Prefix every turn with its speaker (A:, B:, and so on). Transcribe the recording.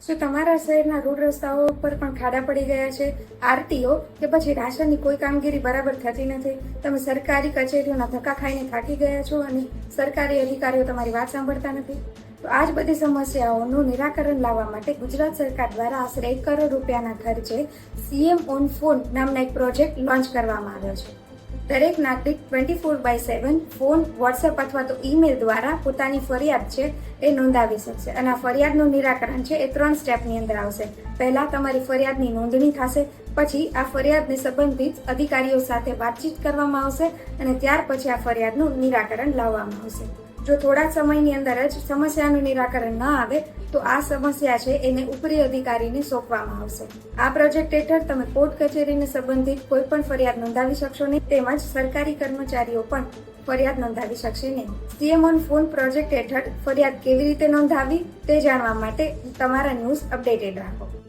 A: શું તમારા શહેરના રોડ રસ્તાઓ પર પણ ખાડા પડી ગયા છે? આરટીઓ કે પછી રાશનની કોઈ કામગીરી બરાબર થતી નથી? તમે સરકારી કચેરીઓના ધક્કા ખાઈને થાકી ગયા છો અને સરકારી અધિકારીઓ તમારી વાત સાંભળતા નથી? તો આ જ બધી સમસ્યાઓનું નિરાકરણ લાવવા માટે ગુજરાત સરકાર દ્વારા આશરે 1 કરોડ રૂપિયાના ખર્ચે સીએમ ઓન ફોન નામના એક પ્રોજેક્ટ લોન્ચ કરવામાં આવ્યો છે. દરેક નાગરિક 24/7 ફોન, વોટ્સએપ અથવા તો ઈમેલ દ્વારા પોતાની ફરિયાદ છે એ નોંધાવી શકશે અને આ ફરિયાદનું નિરાકરણ છે એ 3 સ્ટેપની અંદર આવશે. પહેલા તમારી ફરિયાદની નોંધણી થશે, પછી આ ફરિયાદને સંબંધિત અધિકારીઓ સાથે વાતચીત કરવામાં આવશે અને ત્યાર પછી આ ફરિયાદનું નિરાકરણ લાવવામાં આવશે. જો થોડા સમયની અંદર જ સમસ્યાનું નિરાકરણ ન આવે તો આ સમસ્યા છે એને ઉપરી અધિકારીને સોંપવામાં આવશે. આ પ્રોજેક્ટ હેઠળ તમે કોર્ટ કચેરીને સંબંધિત કોઈ પણ ફરિયાદ નોંધાવી શકશો નહીં, તેમજ સરકારી કર્મચારીઓ પણ ફરિયાદ નોંધાવી શકશે નહીં. સીએમ ઓન ફોન પ્રોજેક્ટ હેઠળ ફરિયાદ કેવી રીતે નોંધાવી તે જાણવા માટે તમારા ન્યૂઝ અપડેટેડ રાખો.